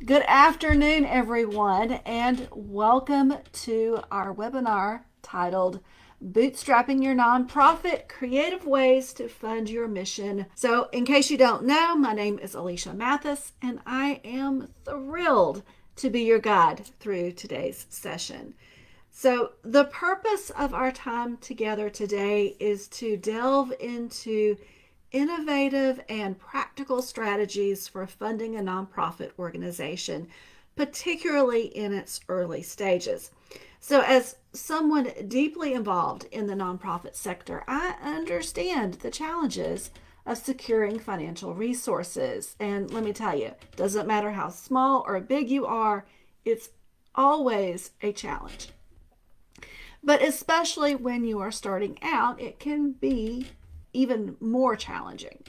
Good afternoon, everyone, and welcome to our webinar titled Bootstrapping Your Nonprofit Creative Ways to Fund Your Mission. So, in case you don't know, my name is Alicia Mathis, and I am thrilled to be your guide through today's session. So, the purpose of our time together today is to delve into innovative and practical strategies for funding a nonprofit organization, particularly in its early stages. So, as someone deeply involved in the nonprofit sector, I understand the challenges of securing financial resources. And let me tell you, it doesn't matter how small or big you are, it's always a challenge. But especially when you are starting out, it can be even more challenging.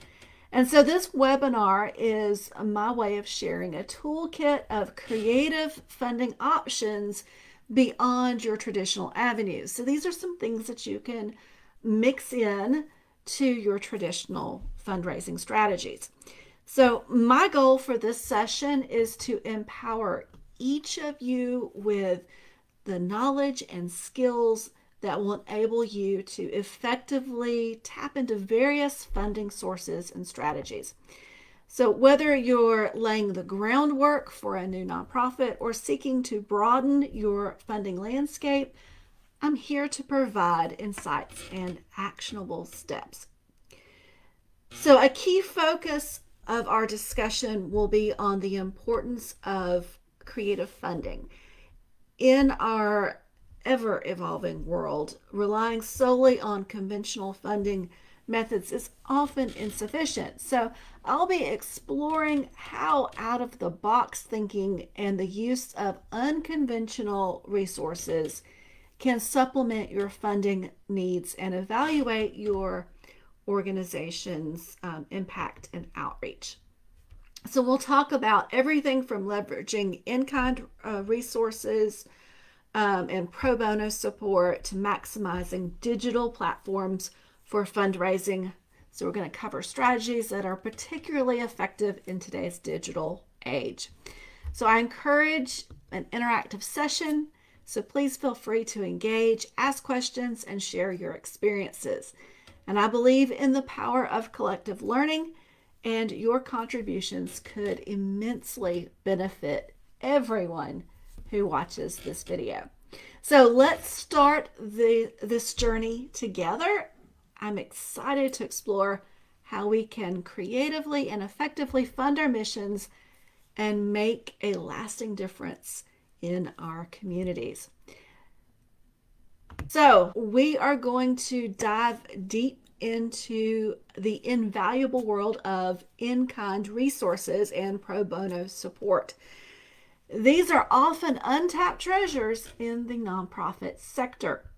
And so this webinar is my way of sharing a toolkit of creative funding options beyond your traditional avenues. So these are some things that you can mix in to your traditional fundraising strategies. So my goal for this session is to empower each of you with the knowledge and skills that will enable you to effectively tap into various funding sources and strategies. So, whether you're laying the groundwork for a new nonprofit or seeking to broaden your funding landscape, I'm here to provide insights and actionable steps. So, a key focus of our discussion will be on the importance of creative funding. In our ever evolving world, relying solely on conventional funding methods is often insufficient. So, I'll be exploring how out of the box thinking and the use of unconventional resources can supplement your funding needs and evaluate your organization's impact and outreach. So, we'll talk about everything from leveraging in kind resources and pro bono support to maximizing digital platforms for fundraising. So, we're going to cover strategies that are particularly effective in today's digital age. So, I encourage an interactive session. So, please feel free to engage, ask questions, and share your experiences. And I believe in the power of collective learning, and your contributions could immensely benefit everyone who watches this video. So let's start this journey together. I'm excited to explore how we can creatively and effectively fund our missions and make a lasting difference in our communities. So, we are going to dive deep into the invaluable world of in kind resources and pro bono support. These are often untapped treasures in the nonprofit sector.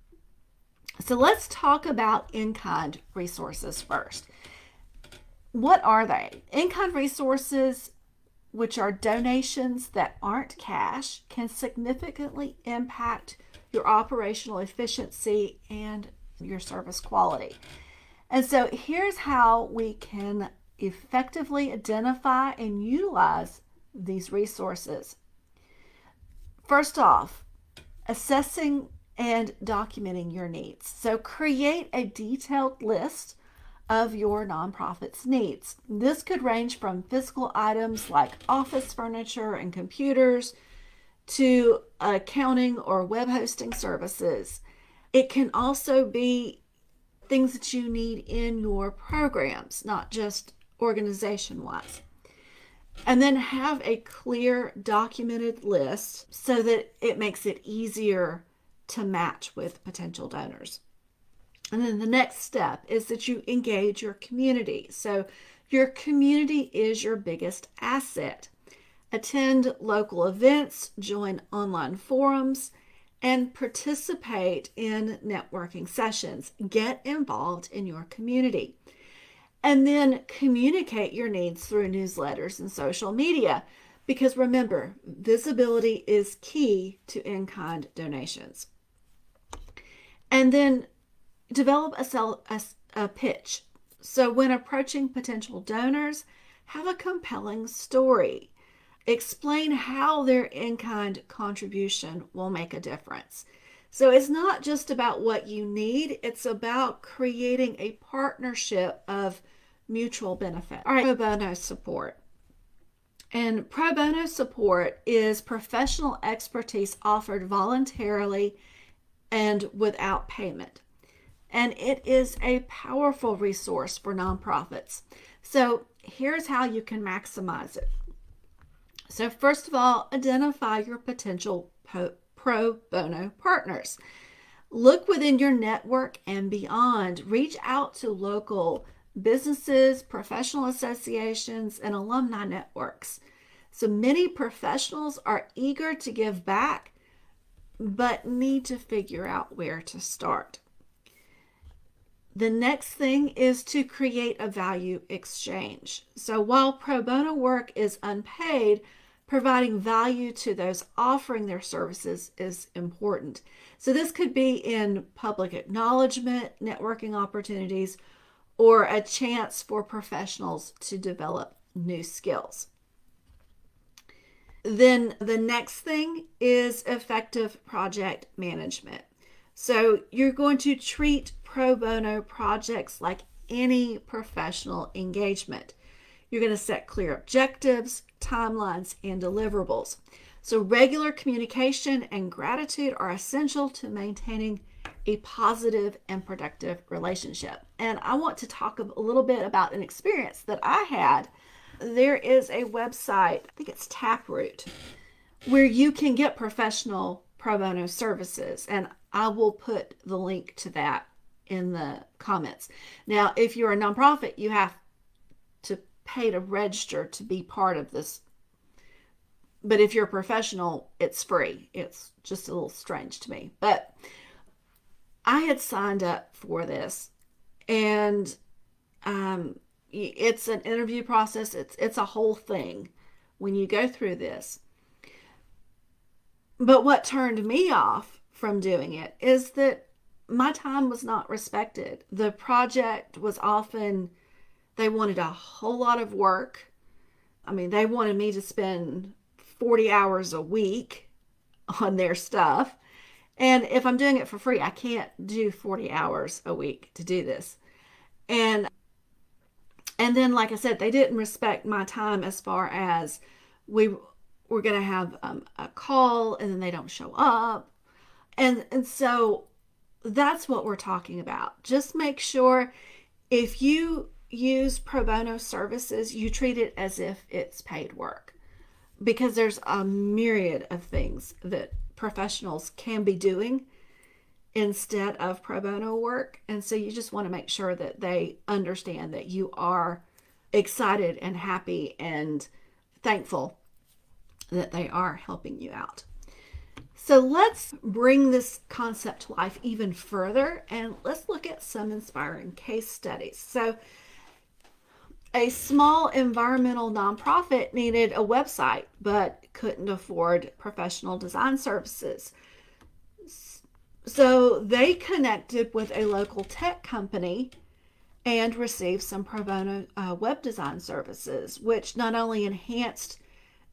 So, let's talk about in kind resources first. What are they? In kind resources, which are donations that aren't cash, can significantly impact your operational efficiency and your service quality. And so here's how we can effectively identify and utilize these resources. First off, assessing and documenting your needs. So create a detailed list of your nonprofit's needs. This could range from physical items like office furniture and computers to accounting or web hosting services. It can also be things that you need in your programs, not just organization wise. And then have a clear documented list so that it makes it easier to match with potential donors. And then the next step is that you engage your community. So your community is your biggest asset. Attend local events, join online forums, and participate in networking sessions. Get involved in your community. And then communicate your needs through newsletters and social media. Because remember, visibility is key to in kind donations. And then develop a pitch. So when approaching potential donors, have a compelling story. explain how their in-kind contribution will make a difference. So it's not just about what you need, it's about creating a partnership of mutual benefit. All right, pro bono support. And pro bono support is professional expertise offered voluntarily and without payment. And it is a powerful resource for nonprofits. So here's how you can maximize it. So first of all, identify your potential pro bono partners. Look within your network and beyond. Reach out to local businesses, professional associations, and alumni networks. So many professionals are eager to give back, but need to figure out where to start. The next thing is to create a value exchange. So while pro bono work is unpaid, providing value to those offering their services is important. So this could be in public acknowledgement, networking opportunities, or a chance for professionals to develop new skills. Then the next thing is effective project management. So you're going to treat pro bono projects like any professional engagement. You're going to set clear objectives, timelines, and deliverables. So regular communication and gratitude are essential to maintaining a positive and productive relationship. And I want to talk a little bit about an experience that I had. There is a website, I think it's Taproot, where you can get professional pro bono services. And I will put the link to that in the comments. Now, if you're a nonprofit, you have to pay to register to be part of this. But if you're a professional, it's free. It's just a little strange to me. But I had signed up for this, and it's an interview process. It's a whole thing when you go through this. But what turned me off from doing it is that my time was not respected. The project was often, they wanted a whole lot of work. I mean, they wanted me to spend 40 hours a week on their stuff. And if I'm doing it for free, I can't do 40 hours a week to do this. And then, like I said, they didn't respect my time as far as we were going to have a call and then they don't show up. And so that's what we're talking about. Just make sure if you use pro bono services, you treat it as if it's paid work, because there's a myriad of things that professionals can be doing instead of pro bono work. And so you just want to make sure that they understand that you are excited and happy and thankful that they are helping you out. So let's bring this concept to life even further, and let's look at some inspiring case studies. So a small environmental nonprofit needed a website but couldn't afford professional design services. So they connected with a local tech company and received some pro bono web design services, which not only enhanced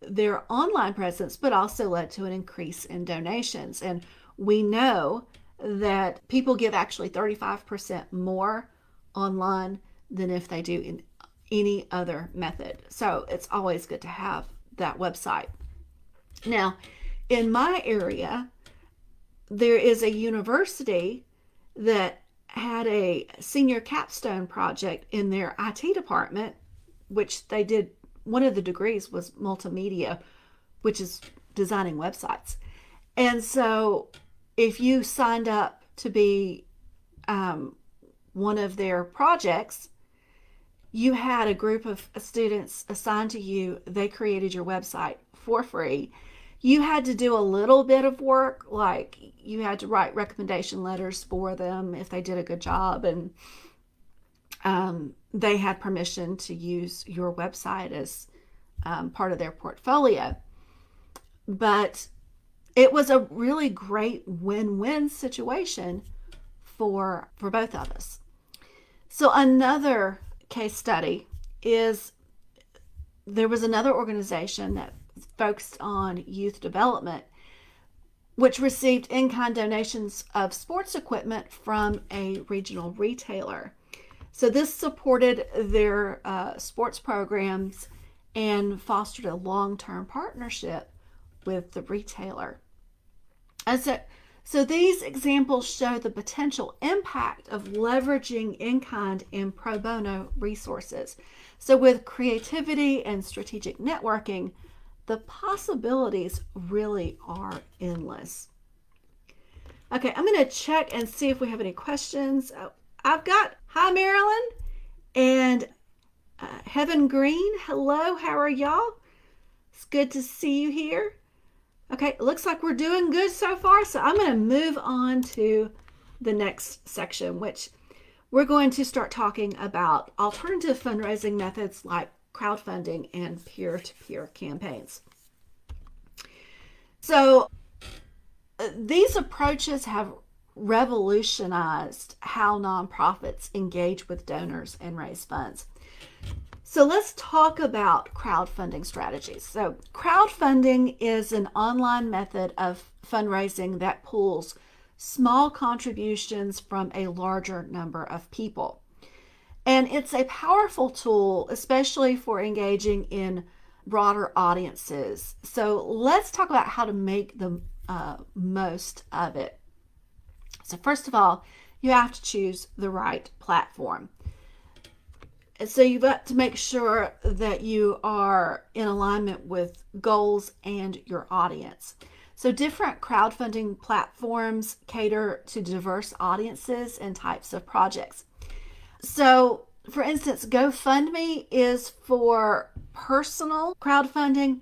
their online presence, but also led to an increase in donations. And we know that people give actually 35% more online than if they do in any other method. So it's always good to have that website. Now, in my area, there is a university that had a senior capstone project in their IT department, which they did. One of the degrees was multimedia, which is designing websites. And so if you signed up to be one of their projects, you had a group of students assigned to you. They created your website for free. You had to do a little bit of work, like you had to write recommendation letters for them if they did a good job, and they had permission to use your website as part of their portfolio. But it was a really great win-win situation for both of us. So another case study is there was another organization that focused on youth development, which received in-kind donations of sports equipment from a regional retailer. So this supported their sports programs and fostered a long-term partnership with the retailer. And so these examples show the potential impact of leveraging in-kind and pro bono resources. So with creativity and strategic networking, the possibilities really are endless. Okay, I'm going to check and see if we have any questions. I've got, hi Marilyn and Heaven Green. Hello, how are y'all? It's good to see you here. Okay, it looks like we're doing good so far. So I'm going to move on to the next section, which we're going to start talking about alternative fundraising methods like crowdfunding and peer-to-peer campaigns. So these approaches have revolutionized how nonprofits engage with donors and raise funds. So let's talk about crowdfunding strategies. So crowdfunding is an online method of fundraising that pools small contributions from a larger number of people. And it's a powerful tool, especially for engaging in broader audiences. So let's talk about how to make the most of it. So first of all, you have to choose the right platform. And so you've got to make sure that you are in alignment with goals and your audience. So different crowdfunding platforms cater to diverse audiences and types of projects. So for instance, GoFundMe is for personal crowdfunding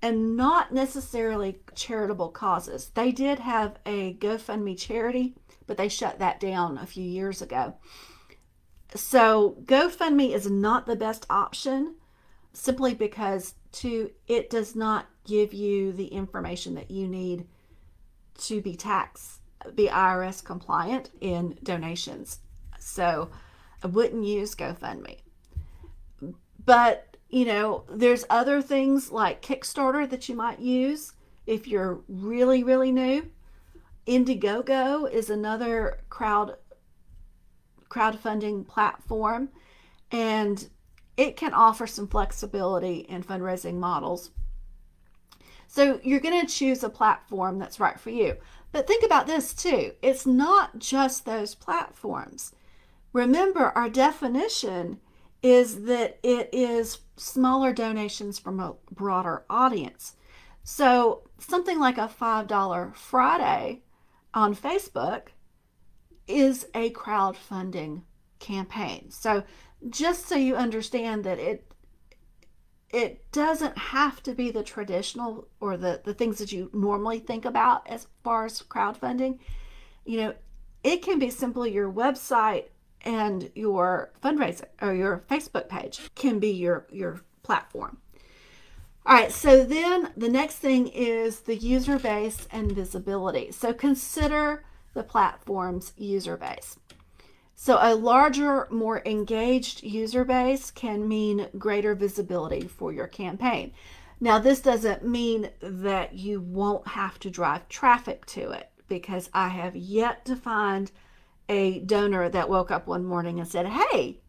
and not necessarily charitable causes. They did have a GoFundMe charity, but they shut that down a few years ago. So GoFundMe is not the best option simply because it does not give you the information that you need to be IRS compliant in donations. So I wouldn't use GoFundMe. But, there's other things like Kickstarter that you might use if you're really, really new. Indiegogo is another crowdfunding platform, and it can offer some flexibility in fundraising models. So you're going to choose a platform that's right for you. But think about this too. It's not just those platforms. Remember, our definition is that it is smaller donations from a broader audience. So something like a $5 Friday on Facebook is a crowdfunding campaign. So just so you understand that it doesn't have to be the traditional or the things that you normally think about as far as crowdfunding. It can be simply your website and your fundraiser or your Facebook page can be your platform. All right, so then the next thing is the user base and visibility. So consider the platform's user base. So a larger, more engaged user base can mean greater visibility for your campaign. Now, this doesn't mean that you won't have to drive traffic to it, because I have yet to find a donor that woke up one morning and said, "Hey,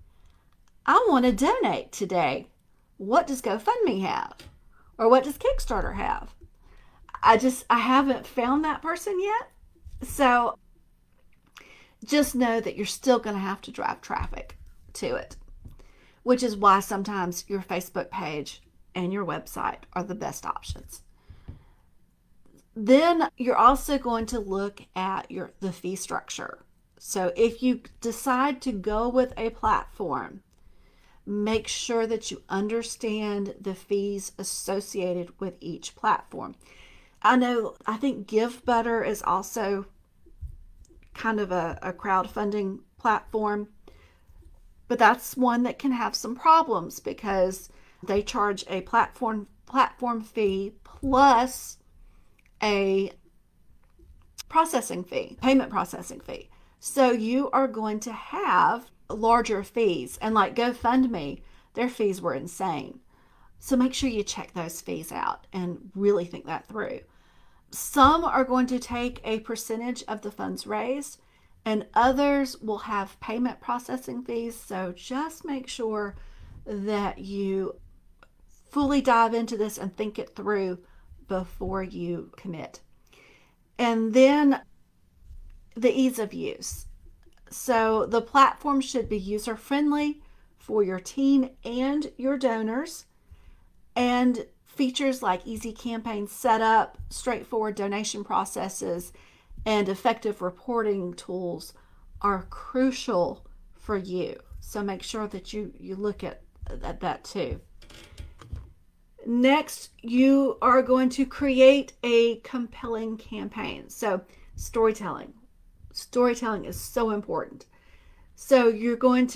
I want to donate today. What does GoFundMe have? Or what does Kickstarter have?" I haven't found that person yet. So just know that you're still going to have to drive traffic to it, which is why sometimes your Facebook page and your website are the best options. Then you're also going to look at the fee structure. So if you decide to go with a platform, make sure that you understand the fees associated with each platform. I think GiveButter is also kind of a crowdfunding platform, but that's one that can have some problems because they charge a platform fee plus a payment processing fee. So you are going to have larger fees. And like GoFundMe, their fees were insane. So make sure you check those fees out and really think that through. Some are going to take a percentage of the funds raised, and others will have payment processing fees. So just make sure that you fully dive into this and think it through before you commit. And then the ease of use. So the platform should be user friendly for your team and your donors. And features like easy campaign setup, straightforward donation processes, and effective reporting tools are crucial for you. So make sure that you look at that too. Next, you are going to create a compelling campaign. So storytelling. Storytelling is so important. So you're going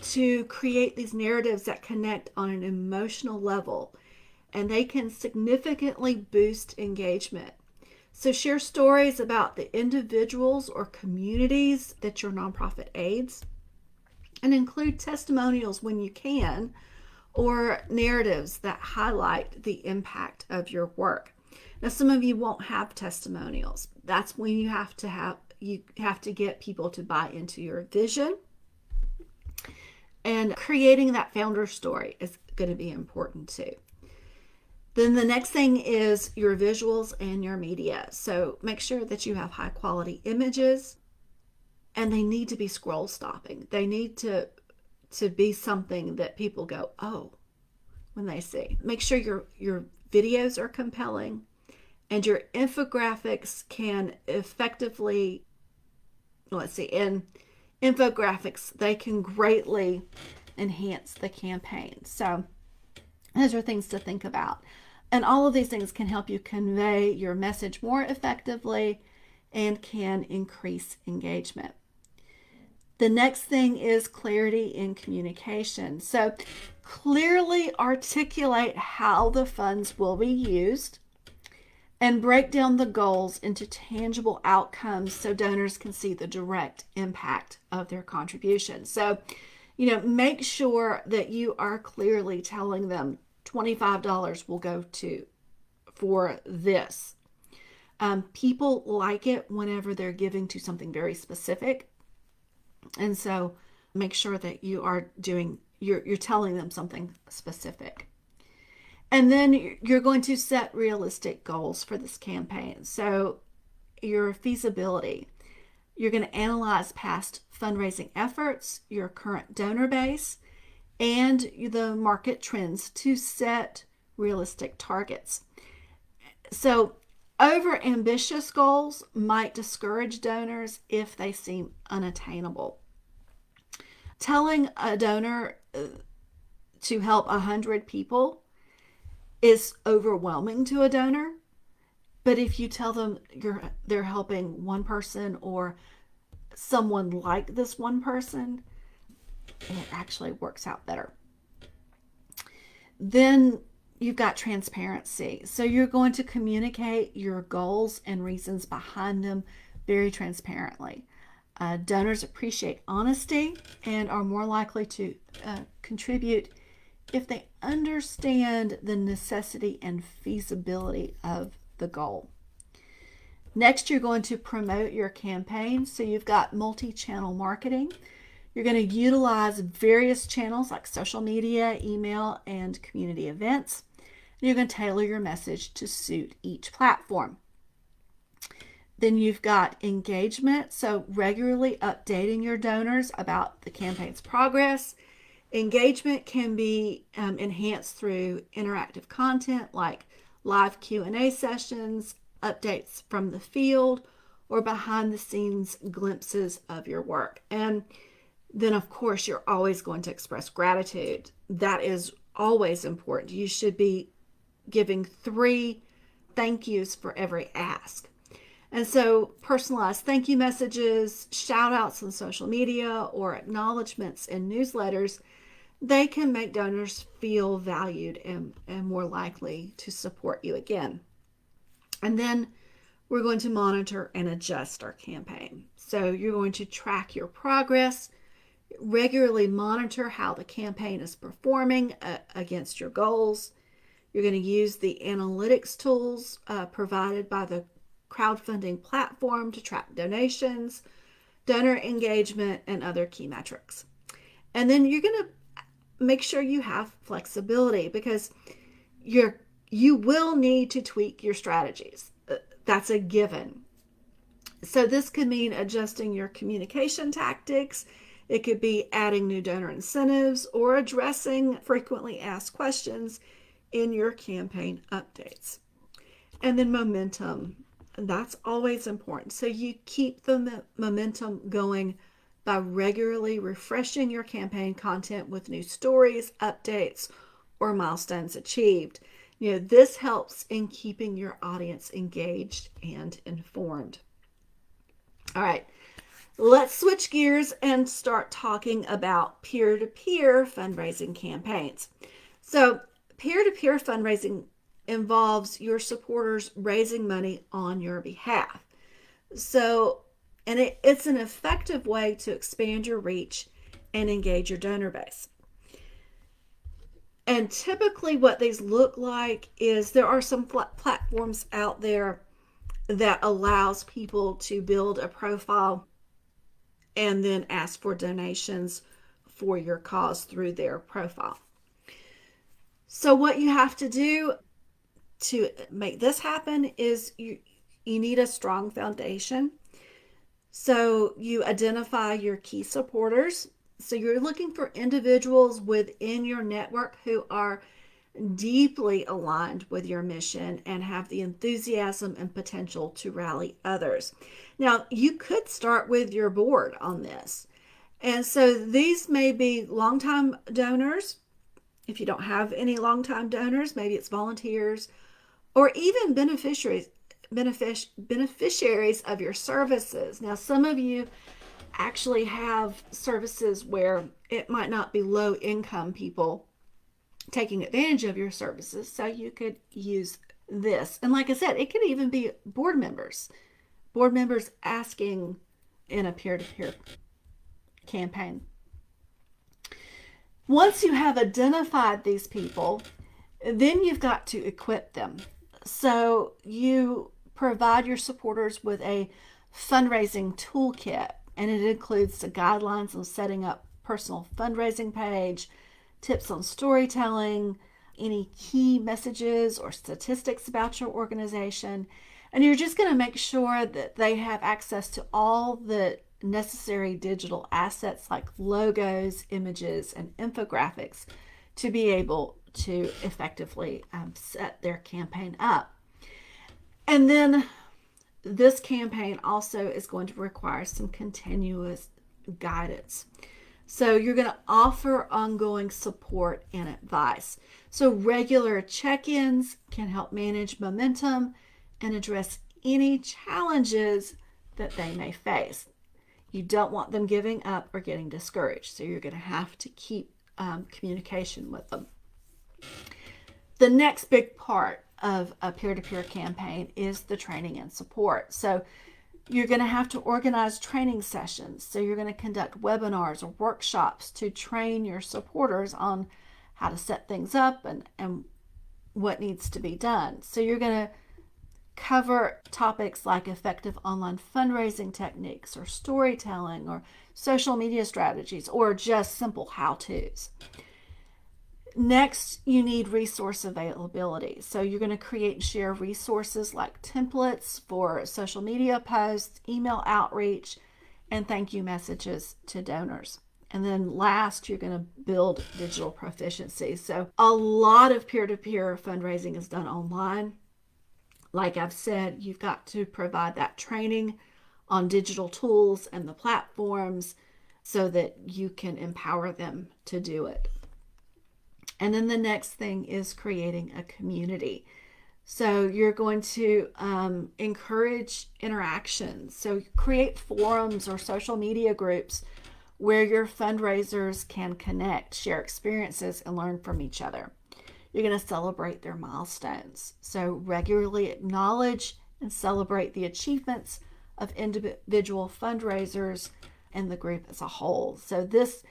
to create these narratives that connect on an emotional level, and they can significantly boost engagement. So share stories about the individuals or communities that your nonprofit aids, and include testimonials when you can, or narratives that highlight the impact of your work. Now, some of you won't have testimonials. That's when you have to get people to buy into your vision. And creating that founder story is going to be important too. Then the next thing is your visuals and your media. So make sure that you have high quality images, and they need to be scroll stopping. They need to be something that people go, oh, when they see. Make sure your videos are compelling, and your infographics can effectively, in infographics, they can greatly enhance the campaign. So those are things to think about. And all of these things can help you convey your message more effectively and can increase engagement. The next thing is clarity in communication. So clearly articulate how the funds will be used and break down the goals into tangible outcomes so donors can see the direct impact of their contribution. So, make sure that you are clearly telling them $25 will go for this. People like it whenever they're giving to something very specific. And so make sure that you're telling them something specific. And then you're going to set realistic goals for this campaign. So your feasibility, you're going to analyze past fundraising efforts, your current donor base, and the market trends to set realistic targets. So over ambitious goals might discourage donors if they seem unattainable. Telling a donor to help 100 people is overwhelming to a donor, but if you tell them they're helping one person or someone like this one person, it actually works out better. Then you've got transparency. So you're going to communicate your goals and reasons behind them very transparently. Donors appreciate honesty and are more likely to contribute if they understand the necessity and feasibility of the goal. Next, you're going to promote your campaign. So you've got multi-channel marketing. You're going to utilize various channels like social media, email, and community events. And you're going to tailor your message to suit each platform. Then you've got engagement. So regularly updating your donors about the campaign's progress. Engagement can be enhanced through interactive content like live Q&A sessions, updates from the field, or behind the scenes glimpses of your work. And then, of course, you're always going to express gratitude. That is always important. You should be giving 3 thank yous for every ask. And so personalized thank you messages, shout outs on social media, or acknowledgments in newsletters, they can make donors feel valued and more likely to support you again. And then we're going to monitor and adjust our campaign. So you're going to track your progress, regularly monitor how the campaign is performing against your goals, You're going to use the analytics tools provided by the crowdfunding platform to track donations, donor engagement, and other key metrics. And then you're going to make sure you have flexibility, because you will need to tweak your strategies. That's a given. So this could mean adjusting your communication tactics. It could be adding new donor incentives or addressing frequently asked questions in your campaign updates. And then momentum. That's always important. So you keep the momentum going by regularly refreshing your campaign content with new stories, updates, or milestones achieved. This helps in keeping your audience engaged and informed. All right, let's switch gears and start talking about peer-to-peer fundraising campaigns. So peer-to-peer fundraising involves your supporters raising money on your behalf. And it's an effective way to expand your reach and engage your donor base. And typically what these look like is there are some platforms out there that allows people to build a profile and then ask for donations for your cause through their profile. So what you have to do to make this happen is you need a strong foundation. So you identify your key supporters. So you're looking for individuals within your network who are deeply aligned with your mission and have the enthusiasm and potential to rally others. Now, you could start with your board on this. And so these may be longtime donors. If you don't have any longtime donors, maybe it's volunteers or even beneficiaries of your services. Now, some of you actually have services where it might not be low income people taking advantage of your services, so you could use this. And like I said, it could even be board members asking in a peer-to-peer campaign. Once you have identified these people, then you've got to equip them. So you provide your supporters with a fundraising toolkit, and it includes the guidelines on setting up personal fundraising page, tips on storytelling, any key messages or statistics about your organization. And you're just going to make sure that they have access to all the necessary digital assets like logos, images, and infographics to be able to effectively set their campaign up. And then this campaign also is going to require some continuous guidance. So you're going to offer ongoing support and advice. So regular check-ins can help manage momentum and address any challenges that they may face. You don't want them giving up or getting discouraged. So you're going to have to keep communication with them. The next big part of a peer-to-peer campaign is the training and support. So you're going to have to organize training sessions. So you're going to conduct webinars or workshops to train your supporters on how to set things up and what needs to be done. So you're going to cover topics like effective online fundraising techniques or storytelling or social media strategies or just simple how-tos. Next, you need resource availability. So you're going to create and share resources like templates for social media posts, email outreach, and thank you messages to donors. And then last, you're going to build digital proficiency. So a lot of peer-to-peer fundraising is done online. Like I've said, you've got to provide that training on digital tools and the platforms so that you can empower them to do it. And then the next thing is creating a community. So you're going to encourage interactions. So create forums or social media groups where your fundraisers can connect, share experiences, and learn from each other. You're going to celebrate their milestones. So regularly acknowledge and celebrate the achievements of individual fundraisers and the group as a whole. So this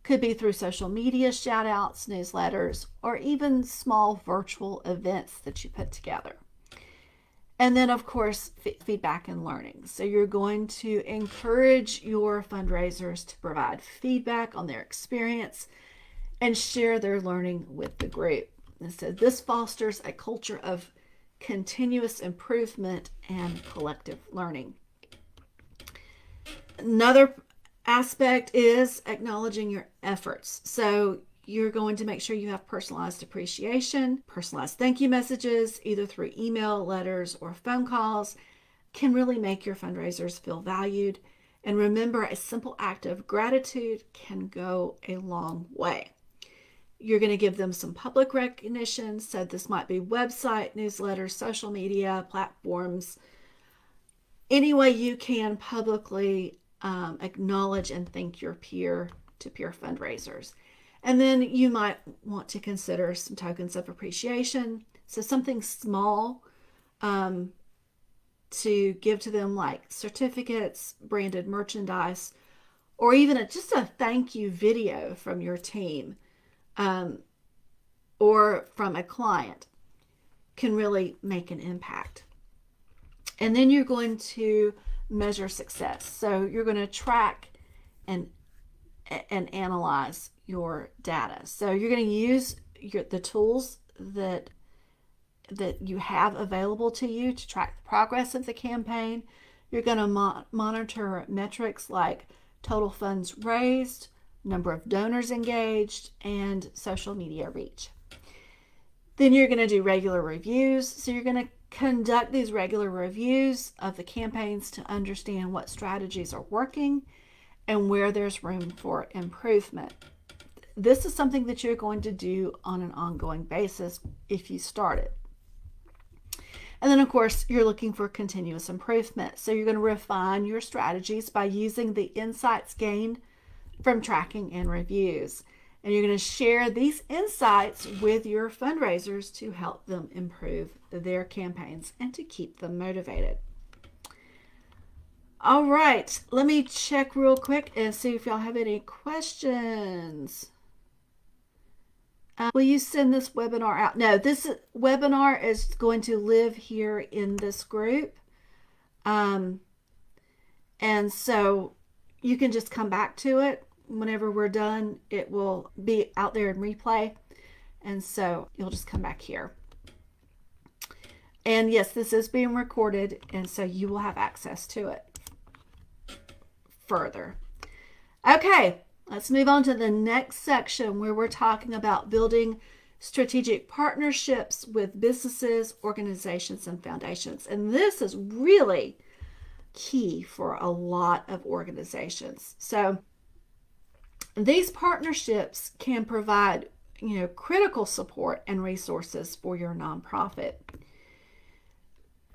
Could be through social media shout outs, newsletters, or even small virtual events that you put together. And then, of course, feedback and learning. So you're going to encourage your fundraisers to provide feedback on their experience and share their learning with the group. And so this fosters a culture of continuous improvement and collective learning. Another aspect is acknowledging your efforts. So you're going to make sure you have personalized appreciation, personalized thank you messages, either through email, letters, or phone calls, can really make your fundraisers feel valued. And remember, a simple act of gratitude can go a long way. You're going to give them some public recognition. So this might be website, newsletters, social media, platforms, any way you can publicly acknowledge and thank your peer-to-peer fundraisers. And then you might want to consider some tokens of appreciation. So something small to give to them, like certificates, branded merchandise, or even just a thank you video from your team or from a client can really make an impact. And then you're going to measure success. So you're going to track and analyze your data. So you're going to use the tools that you have available to you to track the progress of the campaign. You're going to monitor metrics like total funds raised, number of donors engaged, and social media reach. Then you're going to do regular reviews. So you're going to conduct these regular reviews of the campaigns to understand what strategies are working and where there's room for improvement. This is something that you're going to do on an ongoing basis if you start it. And then, of course, you're looking for continuous improvement. So you're going to refine your strategies by using the insights gained from tracking and reviews. And you're going to share these insights with your fundraisers to help them improve their campaigns and to keep them motivated. All right, let me check real quick and see if y'all have any questions. Will you send this webinar out? No, this webinar is going to live here in this group. And so you can just come back to it. Whenever we're done, it will be out there in replay. And so you'll just come back here. And yes, this is being recorded, and so you will have access to it further. Okay, let's move on to the next section where we're talking about building strategic partnerships with businesses, organizations, and foundations. And this is really key for a lot of organizations. So these partnerships can provide, critical support and resources for your nonprofit.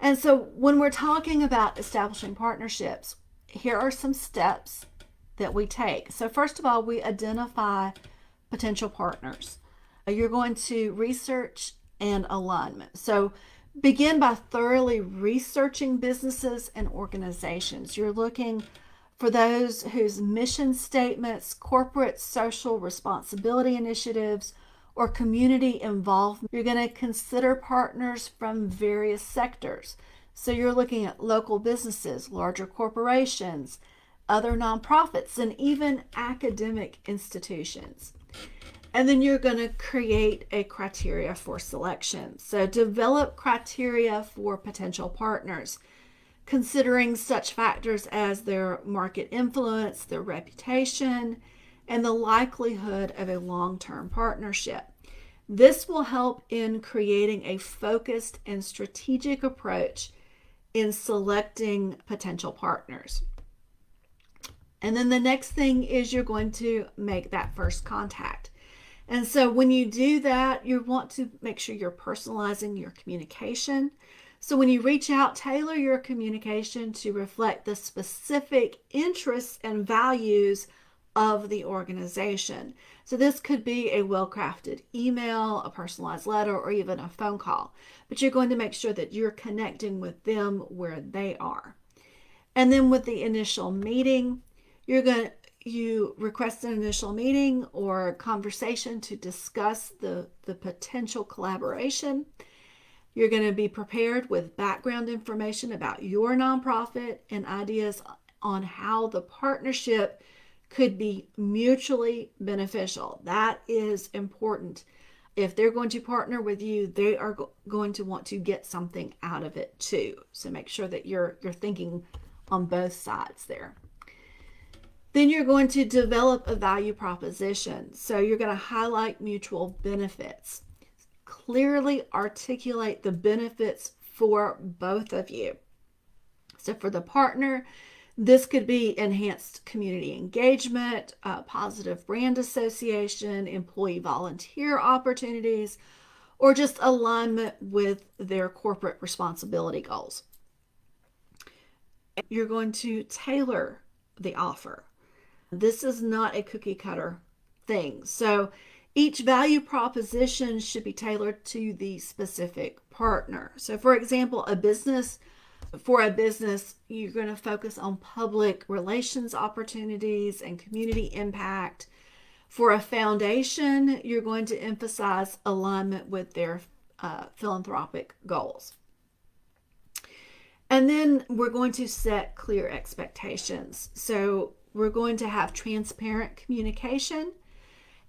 And so when we're talking about establishing partnerships, here are some steps that we take. So first of all, we identify potential partners. You're going to research and alignment. So begin by thoroughly researching businesses and organizations. You're looking for those whose mission statements, corporate social responsibility initiatives, or community involvement. You're going to consider partners from various sectors. So you're looking at local businesses, larger corporations, other nonprofits, and even academic institutions. And then you're going to create a criteria for selection. So develop criteria for potential partners, considering such factors as their market influence, their reputation, and the likelihood of a long-term partnership. This will help in creating a focused and strategic approach in selecting potential partners. And then the next thing is you're going to make that first contact. And so when you do that, you want to make sure you're personalizing your communication. So when you reach out, tailor your communication to reflect the specific interests and values of the organization. So this could be a well-crafted email, a personalized letter, or even a phone call. But you're going to make sure that you're connecting with them where they are. And then with the initial meeting, you're going you request an initial meeting or conversation to discuss the potential collaboration. You're going to be prepared with background information about your nonprofit and ideas on how the partnership could be mutually beneficial. That is important. If they're going to partner with you, they are going to want to get something out of it too. So make sure that you're thinking on both sides there. Then you're going to develop a value proposition. So you're going to highlight mutual benefits. Clearly articulate the benefits for both of you. So for the partner, this could be enhanced community engagement, positive brand association, employee volunteer opportunities, or just alignment with their corporate responsibility goals. You're going to tailor the offer. This is not a cookie cutter thing. So each value proposition should be tailored to the specific partner. So for example, for a business, you're going to focus on public relations opportunities and community impact. For a foundation, you're going to emphasize alignment with their philanthropic goals. And then we're going to set clear expectations. So we're going to have transparent communication.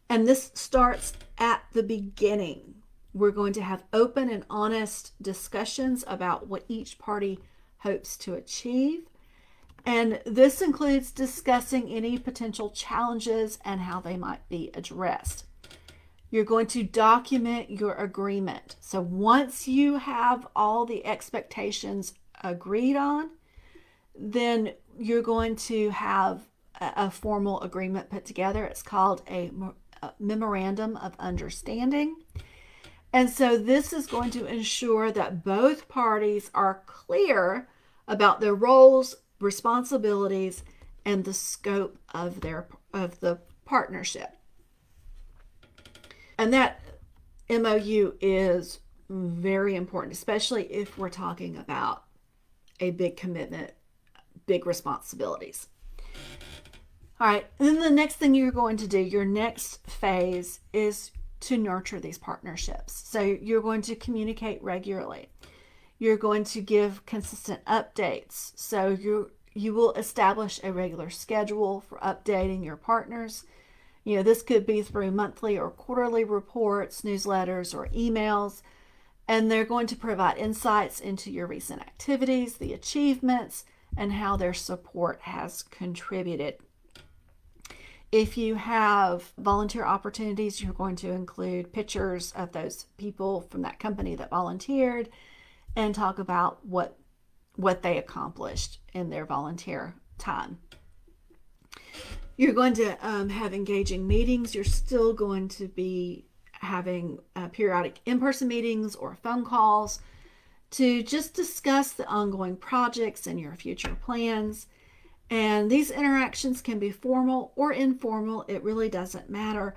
And this starts at the beginning. We're going to have open and honest discussions about what each party hopes to achieve. And this includes discussing any potential challenges and how they might be addressed. You're going to document your agreement. So once you have all the expectations agreed on, then you're going to have a formal agreement put together. It's called a memorandum of understanding. And so this is going to ensure that both parties are clear about their roles, responsibilities, and the scope of the partnership. And that MOU is very important, especially if we're talking about a big commitment, big responsibilities. All right, and then the next thing you're going to do, your next phase, is to nurture these partnerships. So you're going to communicate regularly. You're going to give consistent updates. So you will establish a regular schedule for updating your partners. This could be through monthly or quarterly reports, newsletters, or emails. And they're going to provide insights into your recent activities, the achievements, and how their support has contributed. If you have volunteer opportunities, you're going to include pictures of those people from that company that volunteered and talk about what they accomplished in their volunteer time. You're going to have engaging meetings. You're still going to be having periodic in-person meetings or phone calls to just discuss the ongoing projects and your future plans. And these interactions can be formal or informal. It really doesn't matter,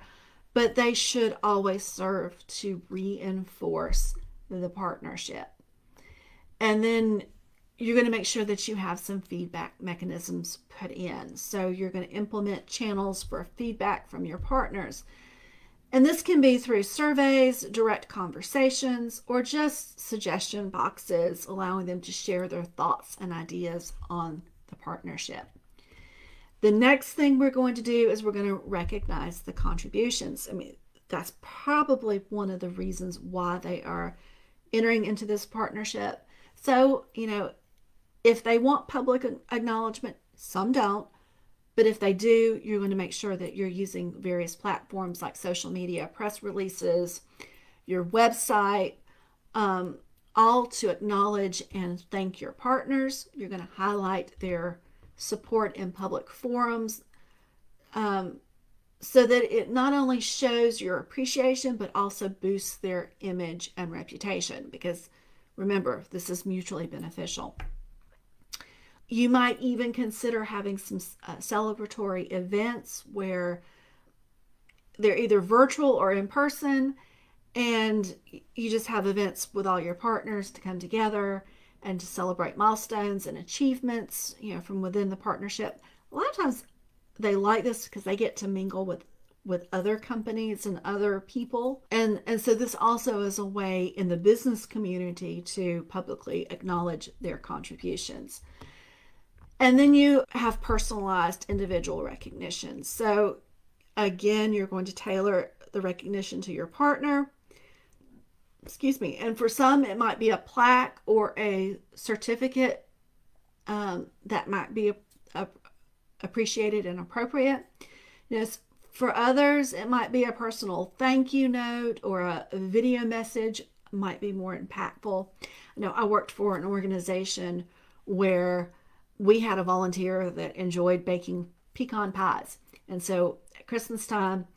but they should always serve to reinforce the partnership. And then you're going to make sure that you have some feedback mechanisms put in. So you're going to implement channels for feedback from your partners. And this can be through surveys, direct conversations, or just suggestion boxes, allowing them to share their thoughts and ideas on the partnership. The next thing we're going to do is we're going to recognize the contributions. That's probably one of the reasons why they are entering into this partnership. So, if they want public acknowledgement, some don't. But if they do, you're going to make sure that you're using various platforms like social media, press releases, your website, all to acknowledge and thank your partners. You're going to highlight their support in public forums so that it not only shows your appreciation, but also boosts their image and reputation. Because remember, this is mutually beneficial. You might even consider having some celebratory events where they're either virtual or in person, and you just have events with all your partners to come together and to celebrate milestones and achievements, from within the partnership. A lot of times they like this because they get to mingle with other companies and other people. And so this also is a way in the business community to publicly acknowledge their contributions. And then you have personalized individual recognition. So again, you're going to tailor the recognition to your partner. Excuse me. And for some, it might be a plaque or a certificate that might be appreciated and appropriate. For others, it might be a personal thank you note, or a video message might be more impactful. I worked for an organization where we had a volunteer that enjoyed baking pecan pies. And so at Christmas time,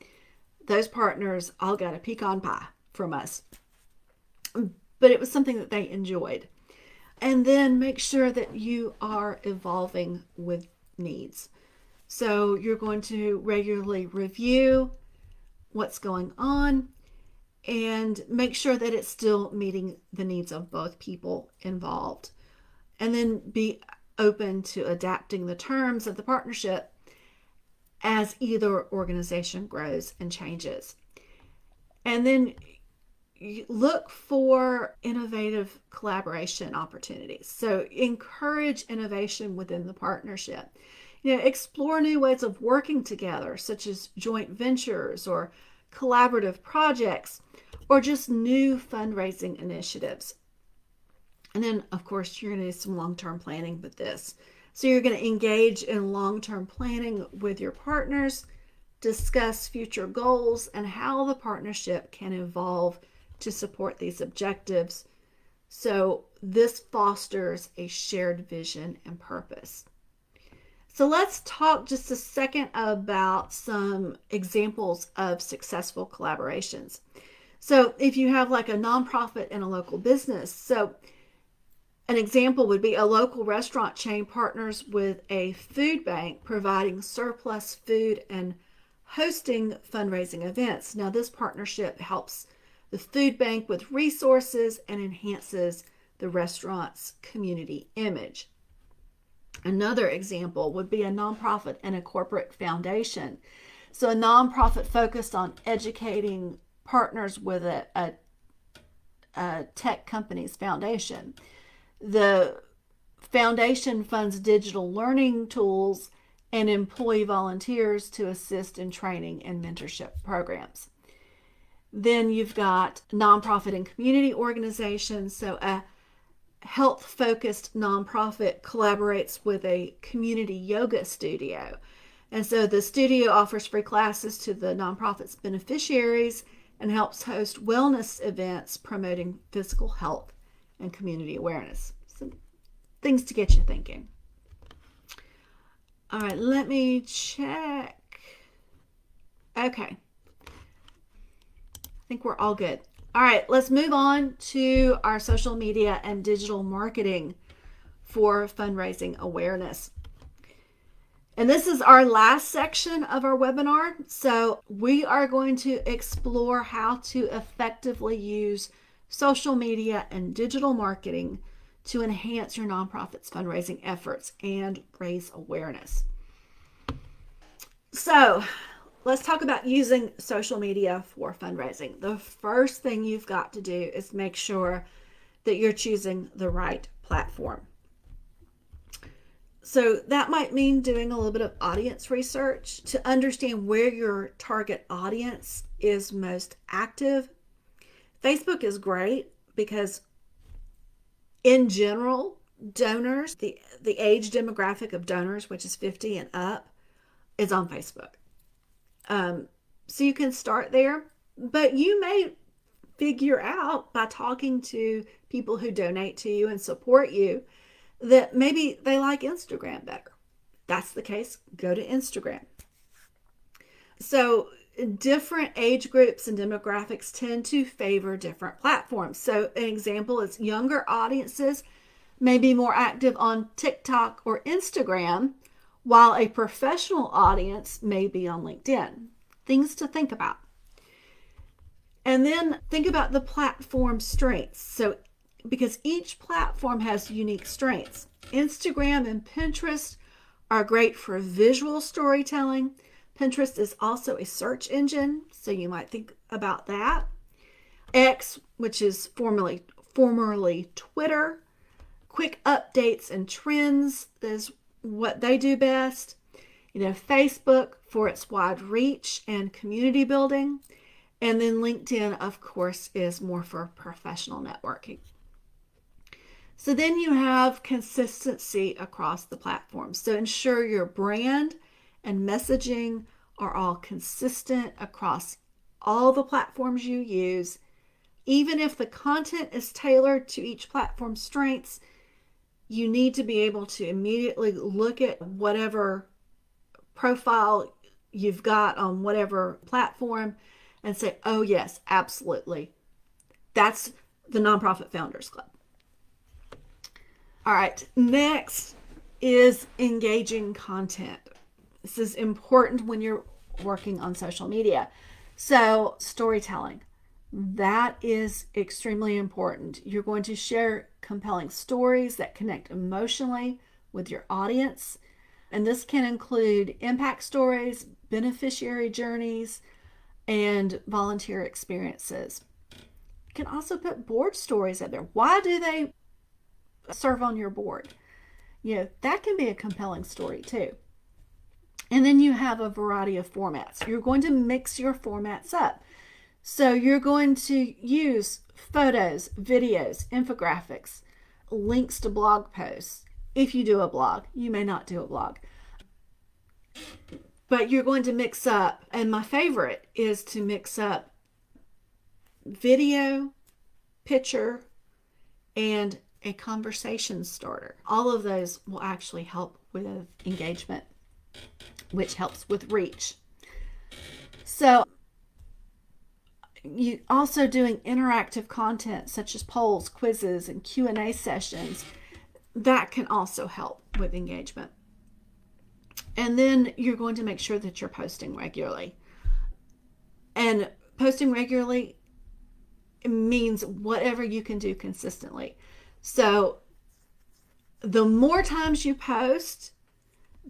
those partners all got a pecan pie from us. But it was something that they enjoyed. And then make sure that you are evolving with needs. So you're going to regularly review what's going on and make sure that it's still meeting the needs of both people involved. And then be open to adapting the terms of the partnership as either organization grows and changes. And then look for innovative collaboration opportunities. So encourage innovation within the partnership. Explore new ways of working together, such as joint ventures or collaborative projects, or just new fundraising initiatives. And then, of course, you're going to need some long-term planning with this. So you're going to engage in long-term planning with your partners, discuss future goals and how the partnership can evolve to support these objectives. So this fosters a shared vision and purpose. So let's talk just a second about some examples of successful collaborations. So if you have like a nonprofit and a local business, so an example would be a local restaurant chain partners with a food bank providing surplus food and hosting fundraising events. Now this partnership helps the food bank with resources and enhances the restaurant's community image. Another example would be a nonprofit and a corporate foundation. So a nonprofit focused on educating partners with a tech company's foundation. The foundation funds digital learning tools and employee volunteers to assist in training and mentorship programs. Then you've got nonprofit and community organizations. So a health-focused nonprofit collaborates with a community yoga studio. And so the studio offers free classes to the nonprofit's beneficiaries and helps host wellness events promoting physical health and community awareness. Some things to get you thinking. All right, let me check. Okay. I think we're all good. All right, let's move on to our social media and digital marketing for fundraising awareness. And this is our last section of our webinar. So we are going to explore how to effectively use social media and digital marketing to enhance your nonprofit's fundraising efforts and raise awareness. So let's talk about using social media for fundraising. The first thing you've got to do is make sure that you're choosing the right platform. So that might mean doing a little bit of audience research to understand where your target audience is most active. Facebook is great because in general, donors, the age demographic of donors, which is 50 and up, is on Facebook. So you can start there, but you may figure out by talking to people who donate to you and support you that maybe they like Instagram better. If that's the case, go to Instagram. So different age groups and demographics tend to favor different platforms. So an example is younger audiences may be more active on TikTok or Instagram, while a professional audience may be on LinkedIn. Things to think about. And then think about the platform strengths. So, because each platform has unique strengths. Instagram and Pinterest are great for visual storytelling. Pinterest is also a search engine, so you might think about that. X, which is formerly Twitter, quick updates and trends is what they do best. Facebook for its wide reach and community building. And then LinkedIn, of course, is more for professional networking. So then you have consistency across the platforms. So ensure your brand and messaging are all consistent across all the platforms you use. Even if the content is tailored to each platform's strengths, you need to be able to immediately look at whatever profile you've got on whatever platform and say, oh, yes, absolutely. That's the Nonprofit Founders Club. All right, next is engaging content. This is important when you're working on social media. So, storytelling. That is extremely important. You're going to share compelling stories that connect emotionally with your audience. And this can include impact stories, beneficiary journeys, and volunteer experiences. You can also put board stories out there. Why do they serve on your board? That can be a compelling story too. And then you have a variety of formats. You're going to mix your formats up. So you're going to use photos, videos, infographics, links to blog posts. If you do a blog, you may not do a blog. But you're going to mix up, and my favorite is to mix up video, picture, and a conversation starter. All of those will actually help with engagement, which helps with reach. So you also doing interactive content such as polls, quizzes, and Q&A sessions. That can also help with engagement. And then you're going to make sure that you're posting regularly. And posting regularly means whatever you can do consistently. So the more times you post,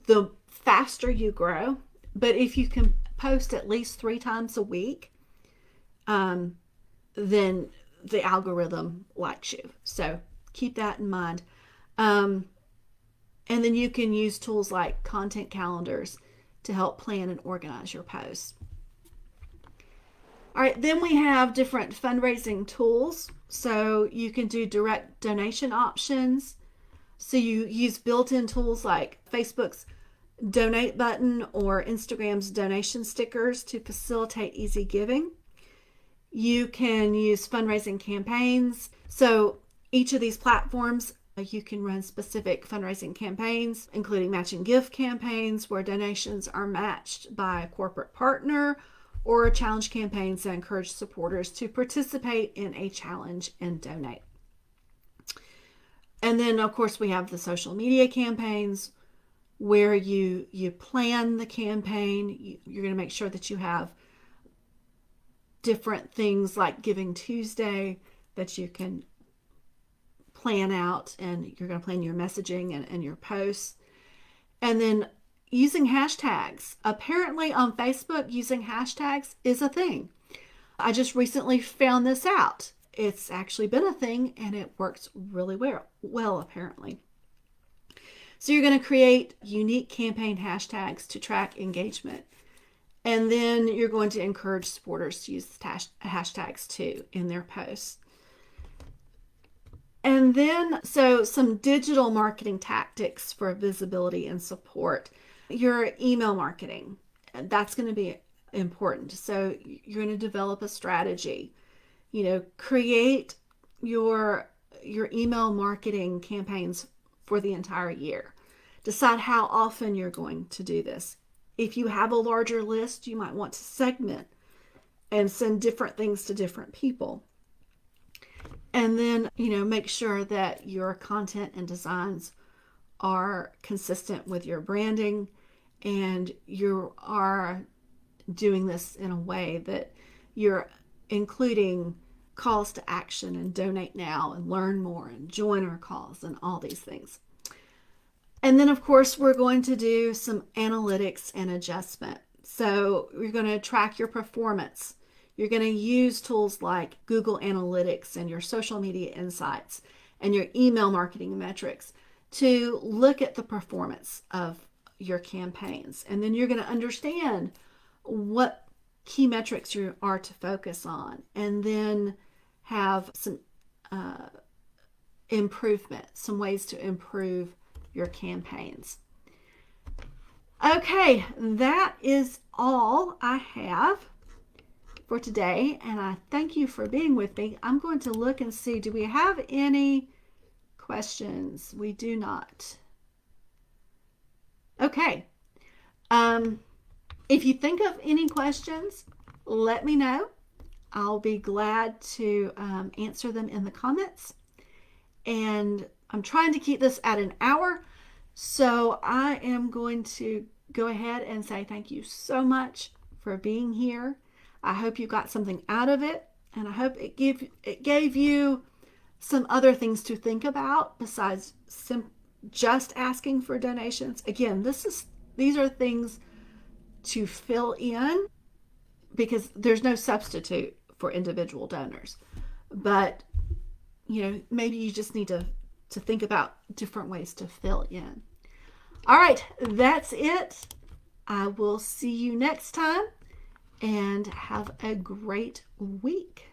the faster you grow. But if you can post at least 3 times a week, then the algorithm likes you. So keep that in mind. And then you can use tools like content calendars to help plan and organize your posts. All right, then we have different fundraising tools. So you can do direct donation options. So you use built-in tools like Facebook's donate button or Instagram's donation stickers to facilitate easy giving. You can use fundraising campaigns. So each of these platforms, you can run specific fundraising campaigns, including matching gift campaigns where donations are matched by a corporate partner, or challenge campaigns that encourage supporters to participate in a challenge and donate. And then, of course, we have the social media campaigns where you plan the campaign. You're going to make sure that you have different things like Giving Tuesday that you can plan out, and you're going to plan your messaging and your posts. And then using hashtags. Apparently on Facebook, using hashtags is a thing. I just recently found this out. It's actually been a thing, and it works really well apparently. So you're going to create unique campaign hashtags to track engagement. And then you're going to encourage supporters to use hashtags too in their posts. And then, so some digital marketing tactics for visibility and support. Your email marketing, that's going to be important. So you're going to develop a strategy. Create your email marketing campaigns for the entire year. Decide how often you're going to do this. If you have a larger list, you might want to segment and send different things to different people. And then, make sure that your content and designs are consistent with your branding, and you are doing this in a way that you're including calls to action and donate now and learn more and join our calls and all these things. And then, of course, we're going to do some analytics and adjustment. So you're going to track your performance. You're going to use tools like Google Analytics and your social media insights and your email marketing metrics to look at the performance of your campaigns. And then you're going to understand what key metrics you are to focus on, and then have some improvement, some ways to improve your campaigns. Okay, that is all I have for today, and I thank you for being with me. I'm going to look and see, do we have any questions? We do not. Okay. If you think of any questions, let me know. I'll be glad to answer them in the comments. And I'm trying to keep this at an hour, so I am going to go ahead and say thank you so much for being here. I hope you got something out of it, and I hope it gave you some other things to think about besides just asking for donations. Again, these are things to fill in because there's no substitute for individual donors. But maybe you just need to think about different ways to fill in. All right, that's it. I will see you next time, and have a great week.